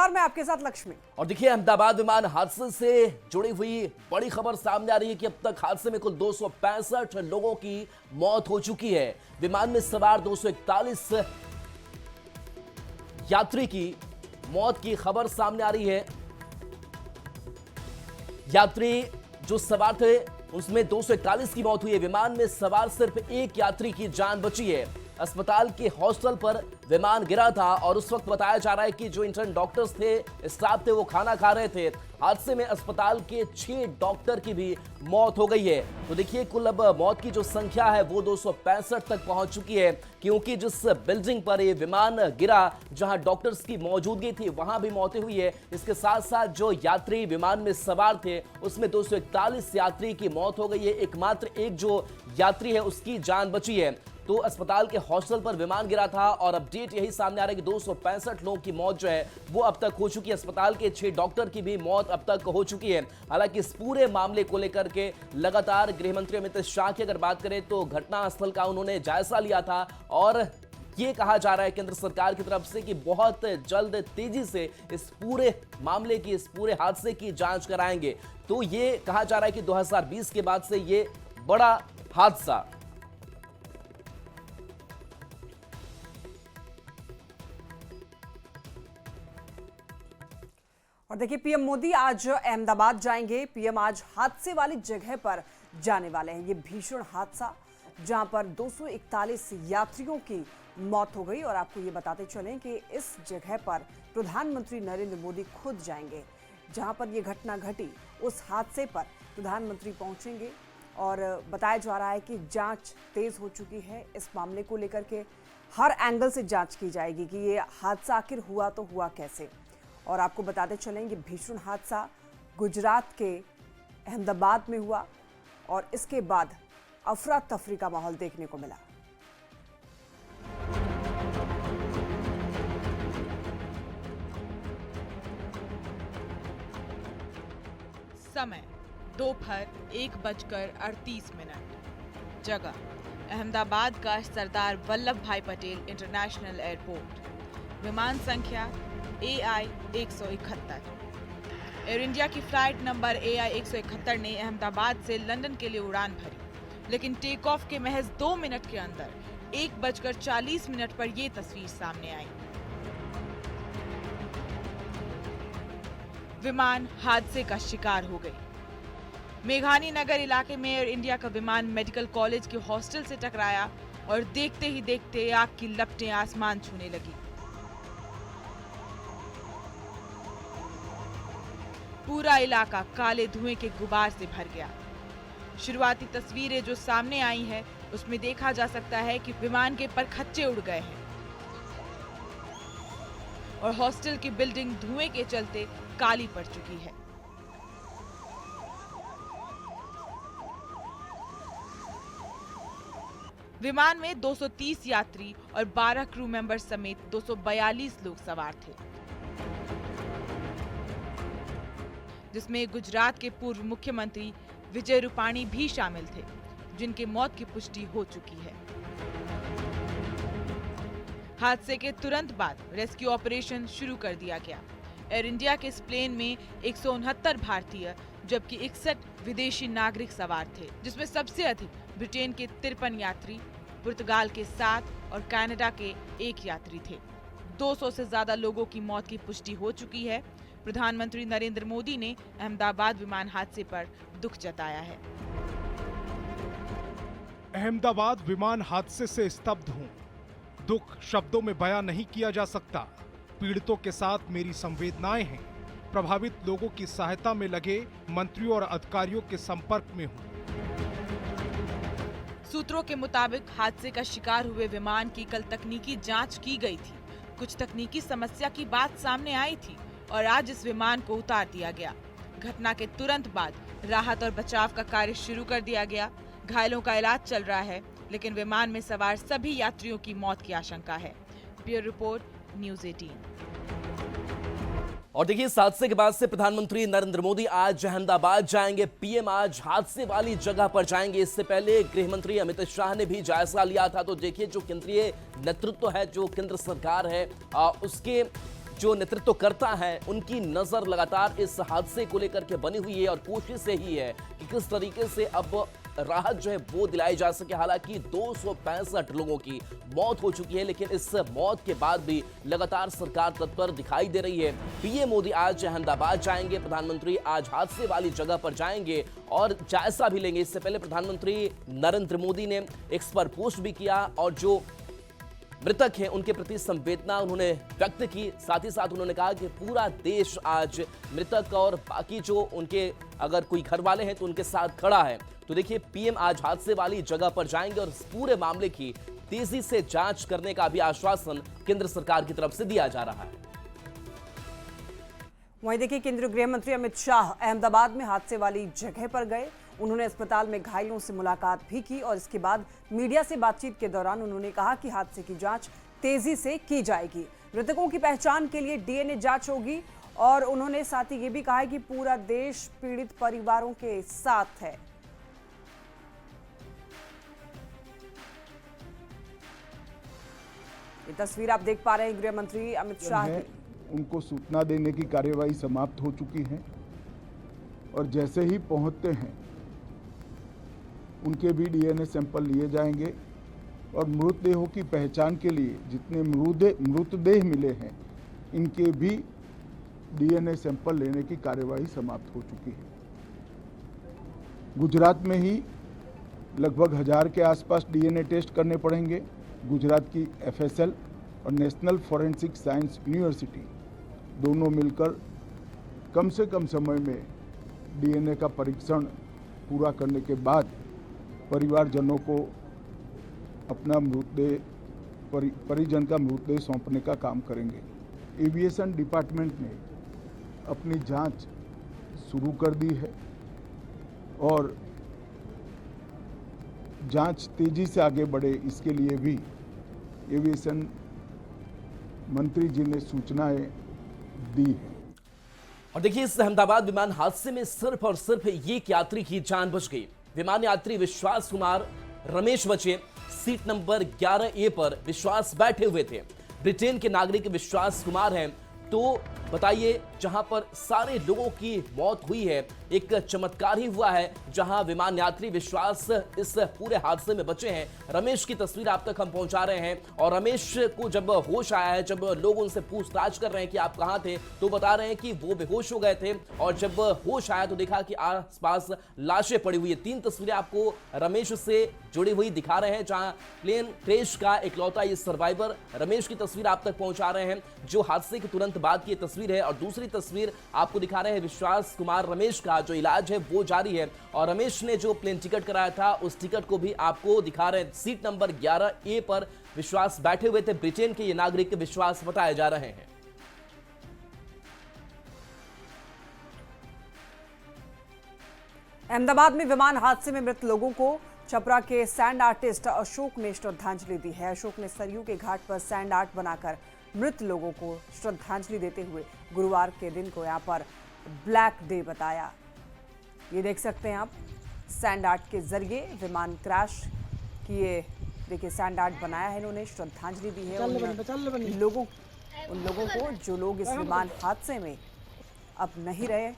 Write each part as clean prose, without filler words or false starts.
और मैं आपके साथ लक्ष्मी। और देखिए, अहमदाबाद विमान हादसे से जुड़ी हुई बड़ी खबर सामने आ रही है कि अब तक हादसे में कुल 265 लोगों की मौत हो चुकी है। विमान में सवार 241 यात्री की मौत की खबर सामने आ रही है। यात्री जो सवार थे उसमें 241 की मौत हुई है। विमान में सवार सिर्फ एक यात्री की जान बची है। अस्पताल के हॉस्टल पर विमान गिरा था और उस वक्त बताया जा रहा है कि जो इंटर्न डॉक्टर्स थे, स्टाफ थे, वो खाना खा रहे थे। हादसे में अस्पताल के 6 डॉक्टर की भी मौत हो गई है। तो देखिए, कुल अब मौत की जो संख्या है वो 265 तक पहुंच चुकी है, क्योंकि जिस बिल्डिंग पर ये विमान गिरा, जहां डॉक्टर्स की मौजूदगी थी, वहां भी मौतें हुई है। इसके साथ साथ जो यात्री विमान में सवार थे उसमें 241 यात्री की मौत हो गई है। एकमात्र एक जो यात्री है उसकी जान बची है। तो अस्पताल के हॉस्टल पर विमान गिरा था और अपडेट यही सामने आ रहा है कि 265 लोगों की मौत जो है वो अब तक हो चुकी है। अस्पताल के 6 डॉक्टर की भी मौत अब तक हो चुकी है। हालांकि इस पूरे मामले को लेकर के लगातार गृह मंत्री अमित शाह की अगर बात करें तो घटनास्थल का उन्होंने जायजा लिया था और ये कहा जा रहा है केंद्र सरकार की तरफ से कि बहुत जल्द तेजी से इस पूरे मामले की, इस पूरे हादसे की जांच कराएंगे। तो ये कहा जा रहा है कि 2020 के बाद से ये बड़ा हादसा। और देखिए, पीएम मोदी आज अहमदाबाद जाएंगे। पीएम आज हादसे वाली जगह पर जाने वाले हैं। ये भीषण हादसा जहां पर 241 यात्रियों की मौत हो गई। और आपको ये बताते चलें कि इस जगह पर प्रधानमंत्री नरेंद्र मोदी खुद जाएंगे। जहां पर यह घटना घटी, उस हादसे पर प्रधानमंत्री पहुंचेंगे और बताया जा रहा है कि जांच तेज हो चुकी है। इस मामले को लेकर के हर एंगल से जांच की जाएगी कि ये हादसा आखिर हुआ तो हुआ कैसे। और आपको बताते चलेंगे, भीषण हादसा गुजरात के अहमदाबाद में हुआ और इसके बाद अफरा तफरी का माहौल देखने को मिला। समय दोपहर 1:38। जगह अहमदाबाद का सरदार वल्लभ भाई पटेल इंटरनेशनल एयरपोर्ट। विमान संख्या AI 171। एयर इंडिया की फ्लाइट नंबर AI 171 ने अहमदाबाद से लंदन के लिए उड़ान भरी, लेकिन टेक ऑफ के महज 2 मिनट के अंदर 1:40 पर यह तस्वीर सामने आई। विमान हादसे का शिकार हो गई। मेघानी नगर इलाके में एयर इंडिया का विमान मेडिकल कॉलेज के हॉस्टल से टकराया और देखते ही देखते आग की लपटें आसमान छूने लगी। पूरा इलाका काले धुएं के गुबार से भर गया। शुरुआती तस्वीरें जो सामने आई हैं, उसमें देखा जा सकता है कि विमान के परखच्चे उड़ गए हैं और हॉस्टल की बिल्डिंग धुएं के चलते काली पड़ चुकी है। विमान में 230 यात्री और 12 क्रू मेंबर समेत 242 लोग सवार थे, जिसमें गुजरात के पूर्व मुख्यमंत्री विजय रूपाणी भी शामिल थे, जिनकी मौत की पुष्टि हो चुकी है। हादसे के तुरंत बाद रेस्क्यू ऑपरेशन शुरू कर दिया गया। एयर इंडिया के इस प्लेन में 169 भारतीय जबकि 61 विदेशी नागरिक सवार थे, जिसमें सबसे अधिक ब्रिटेन के 53 यात्री, पुर्तगाल के 7 और कनाडा के 1 यात्री थे। 200 से ज्यादा लोगों की मौत की पुष्टि हो चुकी है। प्रधानमंत्री नरेंद्र मोदी ने अहमदाबाद विमान हादसे पर दुख जताया है। अहमदाबाद विमान हादसे से स्तब्ध हूं। दुख शब्दों में बयां नहीं किया जा सकता। पीड़ितों के साथ मेरी संवेदनाएं हैं। प्रभावित लोगों की सहायता में लगे मंत्रियों और अधिकारियों के संपर्क में हूं। सूत्रों के मुताबिक हादसे का शिकार हुए विमान की कल तकनीकी जांच की गई थी। कुछ तकनीकी समस्या की बात सामने आई थी और आज इस विमान को उतार दिया गया। घटना के तुरंत बाद राहत और बचाव का कार्य शुरू कर दिया गया। घायलों का इलाज चल रहा है, लेकिन विमान में सवार सभी यात्रियों की मौत की आशंका है। Bureau report, news 18। और देखिए, इस हादसे के बाद से प्रधानमंत्री नरेंद्र मोदी आज अहमदाबाद जाएंगे। पीएम आज हादसे वाली जगह पर जाएंगे। इससे पहले गृह मंत्री अमित शाह ने भी जायजा लिया था। तो देखिए, जो केंद्रीय नेतृत्व है, जो केंद्र सरकार है, उसके जो नेतृत्व करता है उनकी नजर लगातार इस हादसे को लेकर के बनी हुई है और कोशिश यही है कि किस तरीके से अब राहत जो है वो दिलाई जा सके। हालांकि 265 लोगों की मौत हो चुकी है, लेकिन इस मौत के बाद भी लगातार सरकार तत्पर दिखाई दे रही है। पीएम मोदी आज अहमदाबाद जाएंगे, प्रधानमंत्री आज हादसे वाली जगह पर जाएंगे और जायजा भी लेंगे। इससे पहले प्रधानमंत्री नरेंद्र मोदी ने एक्स पर पोस्ट भी किया और जो मृतक हैं उनके प्रति संवेदना उन्होंने व्यक्त की। साथ ही साथ उन्होंने कहा कि पूरा देश आज मृतक और बाकी जो उनके अगर कोई घर वाले हैं तो उनके साथ खड़ा है। तो देखिए, पीएम आज हादसे वाली जगह पर जाएंगे और इस पूरे मामले की तेजी से जांच करने का भी आश्वासन केंद्र सरकार की तरफ से दिया जा रहा है। वहीं देखिए, केंद्रीय गृह मंत्री अमित शाह अहमदाबाद में हादसे वाली जगह पर गए। उन्होंने अस्पताल में घायलों से मुलाकात भी की और इसके बाद मीडिया से बातचीत के दौरान उन्होंने कहा कि हादसे की जांच तेजी से की जाएगी। मृतकों की पहचान के लिए डीएनए जांच होगी और उन्होंने साथ ही ये भी कहा कि पूरा देश पीड़ित परिवारों के साथ है। ये तस्वीर आप देख पा रहे हैं गृह मंत्री अमित शाह की। उनको सूचना देने की कार्यवाही समाप्त हो चुकी है और जैसे ही पहुंचते हैं उनके भी डीएनए सैंपल लिए जाएंगे और मृतदेहों की पहचान के लिए जितने मृतदेह मिले हैं इनके भी डीएनए सैंपल लेने की कार्यवाही समाप्त हो चुकी है। गुजरात में ही लगभग 1000 के आसपास डीएनए टेस्ट करने पड़ेंगे। गुजरात की एफएसएल और नेशनल फॉरेंसिक साइंस यूनिवर्सिटी दोनों मिलकर कम से कम समय में डीएनए का परीक्षण पूरा करने के बाद परिवारजनों को अपना मृतदेह परिजन का मृतदेह सौंपने का काम करेंगे। एविएशन डिपार्टमेंट ने अपनी जांच शुरू कर दी है और जांच तेजी से आगे बढ़े इसके लिए भी एविएशन मंत्री जी ने सूचनाएं दी है। और देखिए, इस अहमदाबाद विमान हादसे में सिर्फ और सिर्फ एक यात्री की जान बच गई। विमान यात्री विश्वास कुमार रमेश बचे। सीट नंबर 11A पर विश्वास बैठे हुए थे। ब्रिटेन के नागरिक विश्वास कुमार हैं। तो बताइए, जहां पर सारे लोगों की मौत हुई है, एक चमत्कार ही हुआ है जहां विमान यात्री विश्वास इस पूरे हादसे में बचे हैं। रमेश की तस्वीर आप तक हम पहुंचा रहे हैं और रमेश को जब होश आया है, जब लोग उनसे पूछताछ कर रहे हैं कि आप कहां थे, तो बता रहे हैं कि वो बेहोश हो गए थे और जब होश आया तो देखा कि आसपास लाशें पड़ी हुई है। 3 तस्वीरें आपको रमेश से जुड़ी हुई दिखा रहे हैं, जहां प्लेन क्रैश का इकलौता ये सर्वाइवर रमेश की तस्वीर आप तक पहुंचा रहे हैं, जो हादसे के तुरंत बाद की तस्वीर है। और दूसरी तस्वीर आपको दिखा रहे हैं विश्वास कुमार रमेश का जो इलाज है वो जारी है और रमेश ने जो प्लेन टिकट कराया था उस टिकट को भी आपको दिखा रहे हैं। सीट नंबर 11A पर विश्वास बैठे हुए थे। ब्रिटेन के ये नागरिक विश्वास बताए जा रहे हैं। अहमदाबाद में विमान हादसे में मृत लोगों को छपरा के सैंड आर्टिस्ट अशोक ने श्रद्धांजलि दी है। अशोक ने सरयू के घाट पर सैंड आर्ट बनाकर मृत लोगों को श्रद्धांजलि देते हुए गुरुवार के दिन को यहाँ पर ब्लैक डे बताया। ये देख सकते हैं आप, सैंड आर्ट के जरिए विमान क्रैश किए, देखिए सैंड आर्ट बनाया है इन्होंने, श्रद्धांजलि दी है उन लोगों को जो लोग इस विमान हादसे में अब नहीं रहे।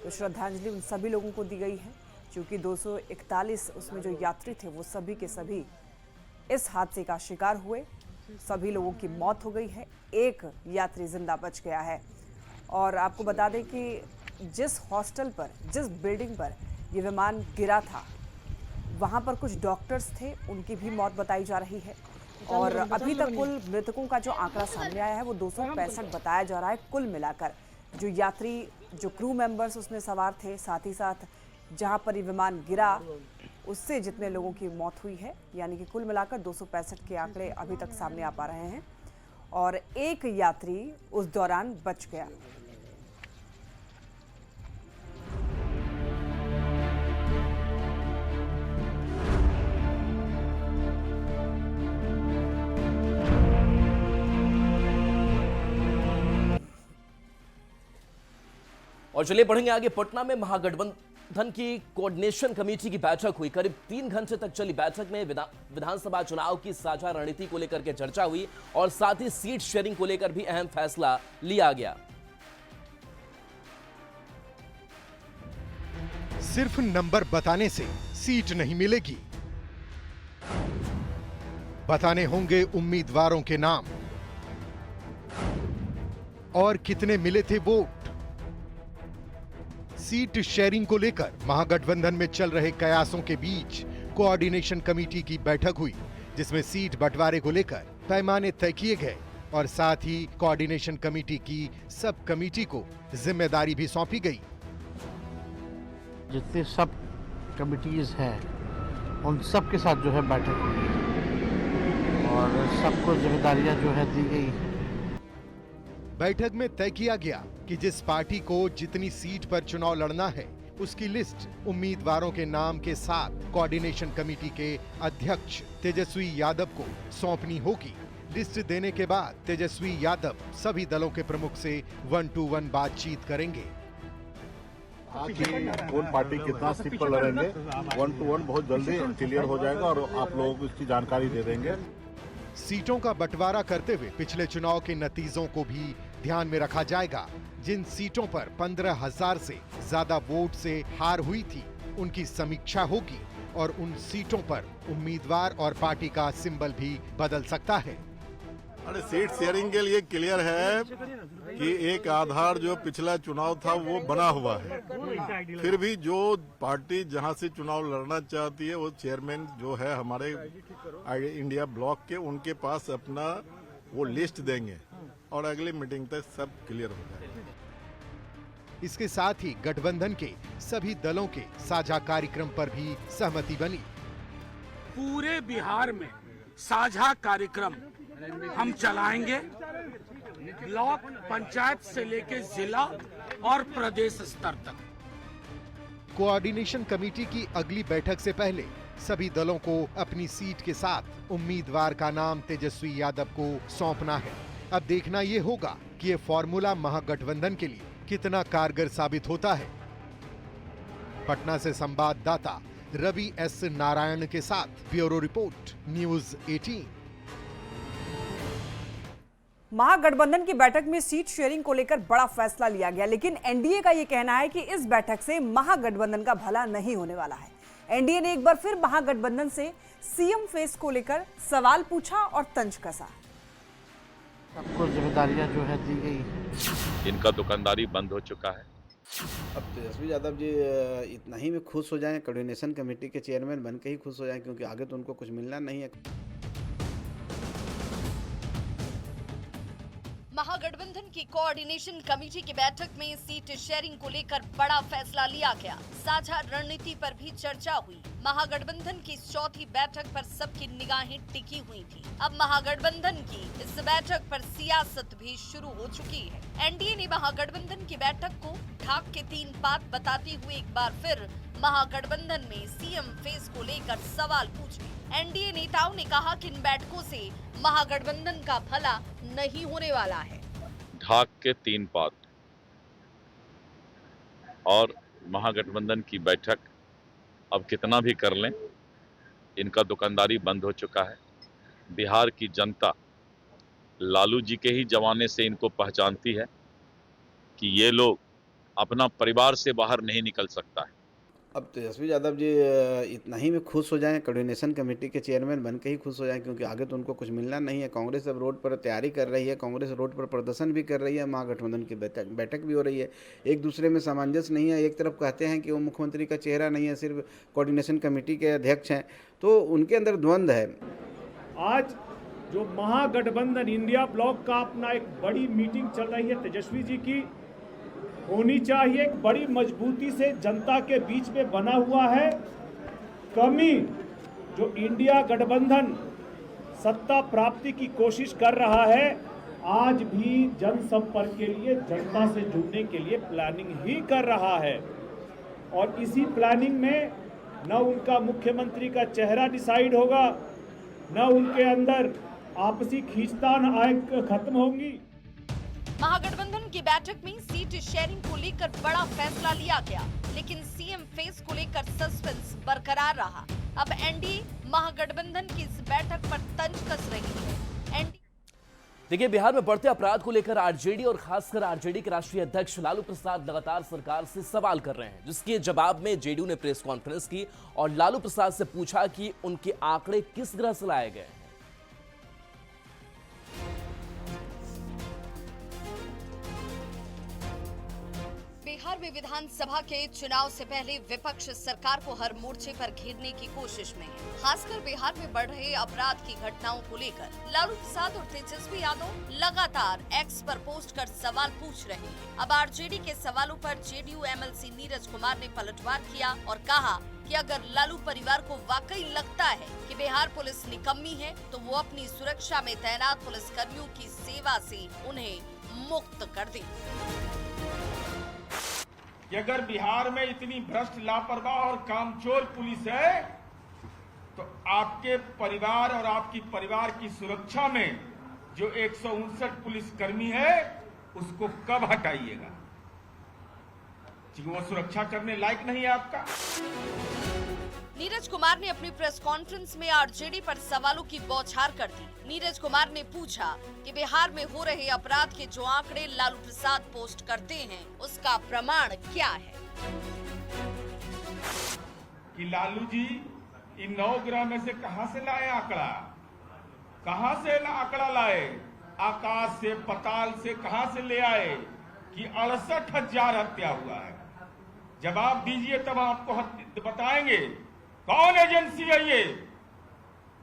तो श्रद्धांजलि उन सभी लोगों को दी गई है क्योंकि 241 उसमें जो यात्री थे वो सभी के सभी इस हादसे का शिकार हुए। सभी लोगों की मौत हो गई है, एक यात्री जिंदा बच गया है। और आपको बता दें कि जिस हॉस्टल पर, जिस बिल्डिंग पर ये विमान गिरा था, वहाँ पर कुछ डॉक्टर्स थे, उनकी भी मौत बताई जा रही है। और अभी तक कुल मृतकों का जो आंकड़ा सामने आया है वो 265 बताया जा रहा है। कुल मिलाकर जो यात्री, जो क्रू मेंबर्स उसमें सवार थे, साथ ही साथ जहाँ पर ये विमान गिरा उससे जितने लोगों की मौत हुई है, यानी कि कुल मिलाकर 265 के आंकड़े अभी तक सामने आ पा रहे हैं और एक यात्री उस दौरान बच गया। और चलिए बढ़ेंगे आगे। पटना में महागठबंधन की कोऑर्डिनेशन कमेटी की बैठक हुई। करीब 3 घंटे तक चली बैठक में विधानसभा चुनाव की साझा रणनीति को लेकर के चर्चा हुई और साथ ही सीट शेयरिंग को लेकर भी अहम फैसला लिया गया। सिर्फ नंबर बताने से सीट नहीं मिलेगी, बताने होंगे उम्मीदवारों के नाम और कितने मिले थे वोट। सीट शेयरिंग को लेकर महागठबंधन में चल रहे कयासों के बीच कोऑर्डिनेशन कमेटी की बैठक हुई, जिसमें सीट बंटवारे को लेकर पैमाने तय किए गए और साथ ही कोऑर्डिनेशन कमेटी की सब कमेटी को जिम्मेदारी भी सौंपी गई। जितने सब कमिटीज हैं उन सब के साथ जो है बैठक हुई और सबको जिम्मेदारियां जो है दी गई। बैठक में तय किया गया कि जिस पार्टी को जितनी सीट पर चुनाव लड़ना है उसकी लिस्ट उम्मीदवारों के नाम के साथ कोऑर्डिनेशन कमेटी के अध्यक्ष तेजस्वी यादव को सौंपनी होगी। लिस्ट देने के बाद तेजस्वी यादव सभी दलों के प्रमुख से 1-to-1 बातचीत करेंगे। कौन पार्टी कितना सीट पर लड़ेंगे 1-to-1 बहुत जल्दी क्लियर हो जाएगा और आप लोगों को इसकी जानकारी दे देंगे। सीटों का बंटवारा करते हुए पिछले चुनाव के नतीजों को भी ध्यान में रखा जाएगा। जिन सीटों पर 15,000 से ज्यादा वोट से हार हुई थी उनकी समीक्षा होगी और उन सीटों पर उम्मीदवार और पार्टी का सिंबल भी बदल सकता है। अरे सीट शेयरिंग के लिए क्लियर है कि एक आधार जो पिछला चुनाव था वो बना हुआ है, फिर भी जो पार्टी जहां से चुनाव लड़ना चाहती है वो चेयरमैन जो है हमारे इंडिया ब्लॉक के उनके पास अपना वो लिस्ट देंगे और अगली मीटिंग तक सब क्लियर हो जाएगा। इसके साथ ही गठबंधन के सभी दलों के साझा कार्यक्रम पर भी सहमति बनी। पूरे बिहार में साझा कार्यक्रम हम चलाएंगे, ब्लॉक पंचायत से लेकर जिला और प्रदेश स्तर तक। कोऑर्डिनेशन कमेटी की अगली बैठक से पहले सभी दलों को अपनी सीट के साथ उम्मीदवार का नाम तेजस्वी यादव को सौंपना है। अब देखना ये होगा कि ये फॉर्मूला महागठबंधन के लिए कितना कारगर साबित होता है। पटना से संवाददाता रवि एस नारायण के साथ ब्यूरो रिपोर्ट, न्यूज़ 18। महागठबंधन की बैठक में सीट शेयरिंग को लेकर बड़ा फैसला लिया गया, लेकिन एनडीए का यह कहना है कि इस बैठक से महागठबंधन का भला नहीं होने वाला है। एनडीए ने एक बार फिर महागठबंधन से सीएम फेस को लेकर सवाल पूछा और तंज कसा। सबको जिम्मेदारियां जो है दी गई। इनका दुकानदारी बंद हो चुका है। अब तेजस्वी यादव जी इतना ही में खुश हो जाएं, कोऑर्डिनेशन कमेटी के चेयरमैन बन के ही खुश हो जाएं, क्योंकि आगे तो उनको कुछ मिलना नहीं है। महागठबंधन की कोऑर्डिनेशन कमेटी की बैठक में सीट शेयरिंग को लेकर बड़ा फैसला लिया गया। साझा रणनीति पर भी चर्चा हुई। महागठबंधन की चौथी बैठक पर सबकी निगाहें टिकी हुई थी। अब महागठबंधन की इस बैठक पर सियासत भी शुरू हो चुकी है। एनडीए ने महागठबंधन की बैठक को ढाक के 3 बात बताते हुए एक बार फिर महागठबंधन में सीएम फेस को लेकर सवाल पूछे। एनडीए नेताओं ने कहा कि इन बैठकों से महागठबंधन का भला नहीं होने वाला है। ढाक के 3 बात और महागठबंधन की बैठक अब कितना भी कर लें, इनका दुकानदारी बंद हो चुका है। बिहार की जनता लालू जी के ही जमाने से इनको पहचानती है कि ये लोग अपना परिवार से बाहर नहीं निकल सकता है। अब तेजस्वी यादव जी इतना ही में खुश हो जाएं, कोऑर्डिनेशन कमेटी के चेयरमैन बन के ही खुश हो जाएं, क्योंकि आगे तो उनको कुछ मिलना नहीं है। कांग्रेस अब रोड पर तैयारी कर रही है, कांग्रेस रोड पर प्रदर्शन भी कर रही है, महागठबंधन की बैठक भी हो रही है। एक दूसरे में सामंजस्य नहीं है। एक तरफ कहते हैं कि वो मुख्यमंत्री का चेहरा नहीं है, सिर्फ कोऑर्डिनेशन कमेटी के अध्यक्ष हैं, तो उनके अंदर द्वंद्व है। आज जो महागठबंधन इंडिया ब्लॉक का अपना एक बड़ी मीटिंग चल रही है, तेजस्वी जी की होनी चाहिए, एक बड़ी मजबूती से जनता के बीच में बना हुआ है। कमी जो इंडिया गठबंधन सत्ता प्राप्ति की कोशिश कर रहा है, आज भी जनसंपर्क के लिए, जनता से जुड़ने के लिए प्लानिंग ही कर रहा है। और इसी प्लानिंग में न उनका मुख्यमंत्री का चेहरा डिसाइड होगा, न उनके अंदर आपसी खींचतान खत्म होंगी। महागठबंधन की बैठक में सीट शेयरिंग को लेकर बड़ा फैसला लिया गया, लेकिन सीएम सीएम फेस को लेकर सस्पेंस बरकरार रहा। अब एनडीए महागठबंधन की इस बैठक पर तंज कस रही है। देखिए, बिहार में बढ़ते अपराध को लेकर आरजेडी और खासकर आरजेडी के राष्ट्रीय अध्यक्ष लालू प्रसाद लगातार सरकार से सवाल कर रहे हैं, जिसके जवाब में जेडीयू ने प्रेस कॉन्फ्रेंस की और लालू प्रसाद से पूछा कि उनके आंकड़े किस ग्रह से लाए गए हैं। बिहार में विधानसभा के चुनाव से पहले विपक्ष सरकार को हर मोर्चे पर घेरने की कोशिश में है। खासकर बिहार में बढ़ रहे अपराध की घटनाओं को लेकर लालू प्रसाद और तेजस्वी यादव लगातार एक्स पर पोस्ट कर सवाल पूछ रहे हैं। अब आरजेडी के सवालों पर जेडीयू एमएलसी नीरज कुमार ने पलटवार किया और कहा कि अगर लालू परिवार को वाकई लगता है कि बिहार पुलिस निकम्मी है, तो वो अपनी सुरक्षा में तैनात पुलिस कर्मियों की सेवा से उन्हें मुक्त कर दे। कि अगर बिहार में इतनी भ्रष्ट, लापरवाह और कामचोर पुलिस है, तो आपके परिवार और आपकी परिवार की सुरक्षा में जो 159 पुलिसकर्मी है, उसको कब हटाइएगा? क्योंकि वो सुरक्षा करने लायक नहीं है आपका। नीरज कुमार ने अपनी प्रेस कॉन्फ्रेंस में आरजेडी पर सवालों की बौछार कर दी। नीरज कुमार ने पूछा कि बिहार में हो रहे अपराध के जो आंकड़े लालू प्रसाद पोस्ट करते हैं, उसका प्रमाण क्या है? कि लालू जी इन 9 ग्रह में से कहां से लाए आंकड़ा? कहां से आंकड़ा लाए? आकाश से, पताल से कहां से ले आए कि 68,000 हत्या हुआ है? जवाब दीजिए, तब आपको बताएंगे कौन एजेंसी है ये।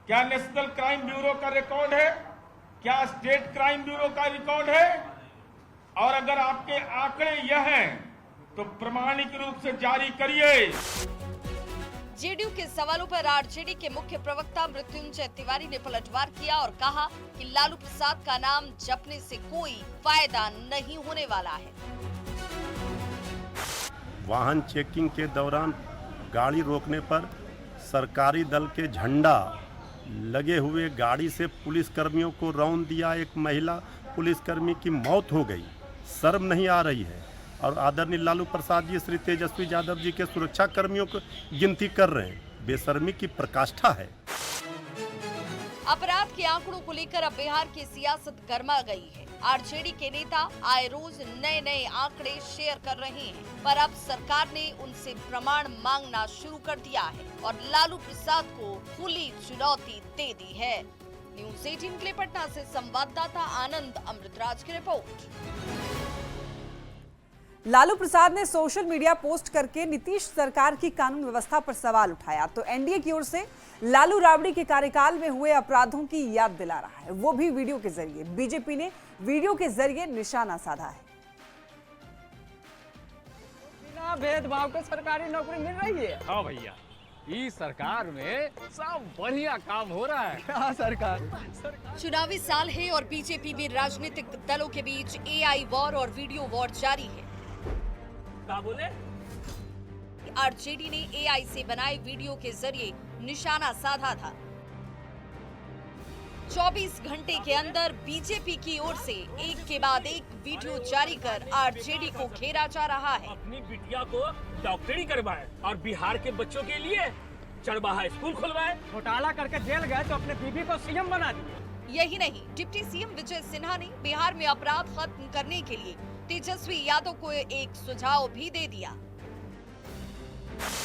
क्या नेशनल क्राइम ब्यूरो का रिकॉर्ड है? क्या स्टेट क्राइम ब्यूरो का रिकॉर्ड है? और अगर आपके आंकड़े यह हैं, तो प्रमाणिक रूप से जारी करिए। जेडीयू के सवालों पर आरजेडी के मुख्य प्रवक्ता मृत्युंजय तिवारी ने पलटवार किया और कहा कि लालू प्रसाद का नाम जपने से कोई फायदा नहीं होने वाला है। वाहन चेकिंग के दौरान गाड़ी रोकने पर सरकारी दल के झंडा लगे हुए गाड़ी से पुलिसकर्मियों को रौंद दिया। एक महिला पुलिसकर्मी की मौत हो गई। शर्म नहीं आ रही है। और आदरणीय लालू प्रसाद जी श्री तेजस्वी यादव जी के सुरक्षा कर्मियों को गिनती कर रहे हैं। बेशर्मी की प्रकाष्ठा है। अपराध के आंकड़ों को लेकर अब बिहार की सियासत गर्मा गई है। आरजेडी के नेता आए रोज नए नए आंकड़े शेयर कर रहे हैं, पर अब सरकार ने उनसे प्रमाण मांगना शुरू कर दिया है और लालू प्रसाद को खुली चुनौती दे दी है। न्यूज़ 18 के लिए पटना से संवाददाता आनंद अमृतराज की रिपोर्ट। लालू प्रसाद ने सोशल मीडिया पोस्ट करके नीतीश सरकार की कानून व्यवस्था पर सवाल उठाया, तो एनडीए की ओर से लालू राबड़ी के कार्यकाल में हुए अपराधों की याद दिला रहा है, वो भी वीडियो के जरिए। बीजेपी ने वीडियो के जरिए निशाना साधा है। बिना भेदभाव के सरकारी नौकरी मिल रही है। हाँ भैया, इस सरकार में सब बढ़िया काम हो रहा है। हाँ सरकार। चुनावी साल है और बीजेपी में राजनीतिक दलों के बीच एआई वॉर और वीडियो वॉर जारी है। क्या बोले? आरजेडी ने एआई से बनाए वीडियो के जरिए निशाना साधा था। 24 घंटे के अंदर बीजेपी की ओर से एक के बाद एक वीडियो जारी कर आरजेडी को घेरा जा रहा है। अपनी बिटिया को डॉक्टरी करवाए और बिहार के बच्चों के लिए चरवाहा स्कूल खुलवाए। घोटाला करके जेल गए तो अपने बीबी को सीएम बना दिए। यही नहीं, डिप्टी सीएम विजय सिन्हा ने बिहार में अपराध खत्म करने के लिए तेजस्वी यादव को एक सुझाव भी दे दिया।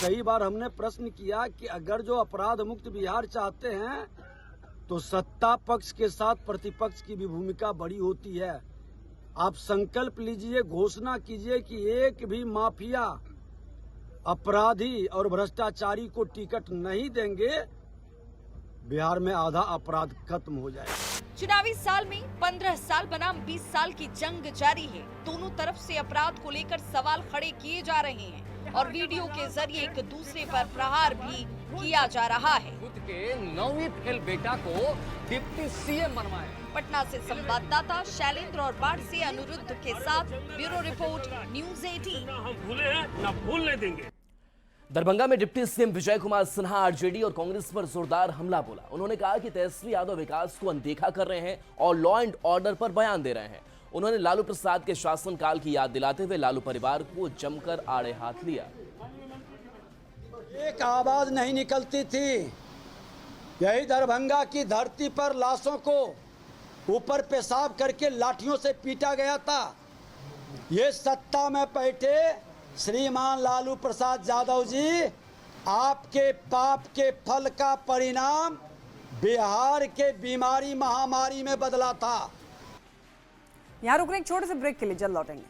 कई बार हमने प्रश्न किया कि अगर जो अपराध मुक्त बिहार चाहते हैं तो सत्ता पक्ष के साथ प्रतिपक्ष की भी भूमिका बड़ी होती है। आप संकल्प लीजिए, घोषणा कीजिए कि एक भी माफिया, अपराधी और भ्रष्टाचारी को टिकट नहीं देंगे, बिहार में आधा अपराध खत्म हो जाएगा। चुनावी साल में 15 साल बनाम 20 साल की जंग जारी है। दोनों तरफ से अपराध को लेकर सवाल खड़े किए जा रहे हैं और वीडियो के जरिए एक दूसरे पर प्रहार भी किया जा रहा है। खुद के 9वीं फेल बेटा को डिप्टी सीएम बनवाए। पटना से संवाददाता शैलेंद्र और बाढ़ से अनिरुद्ध के साथ ब्यूरो रिपोर्ट, न्यूज़ 18। हम भूले हैं ना भूलने देंगे। दरभंगा में deputy CM Vijay Kumar Sinha RJD और कांग्रेस पर जोरदार हमला बोला। उन्होंने कहा कि तेजस्वी यादव विकास को अनदेखा कर रहे हैं और लॉ एंड ऑर्डर पर बयान दे रहे हैं। उन्होंने लालू प्रसाद के शासनकाल की याद दिलाते हुए लालू परिवार को जमकर आड़े हाथ लिया। एक आवाज नहीं निकलती थी। यही दरभंगा की धरती पर लाशों को ऊपर पेशाब करके लाठियों से पीटा गया था। ये सत्ता में बैठे श्रीमान लालू प्रसाद यादव जी, आपके पाप के फल का परिणाम बिहार के बीमारी महामारी में बदला था। यहाँ रुक रहे एक छोटे से ब्रेक के लिए, जल्द लौटेंगे।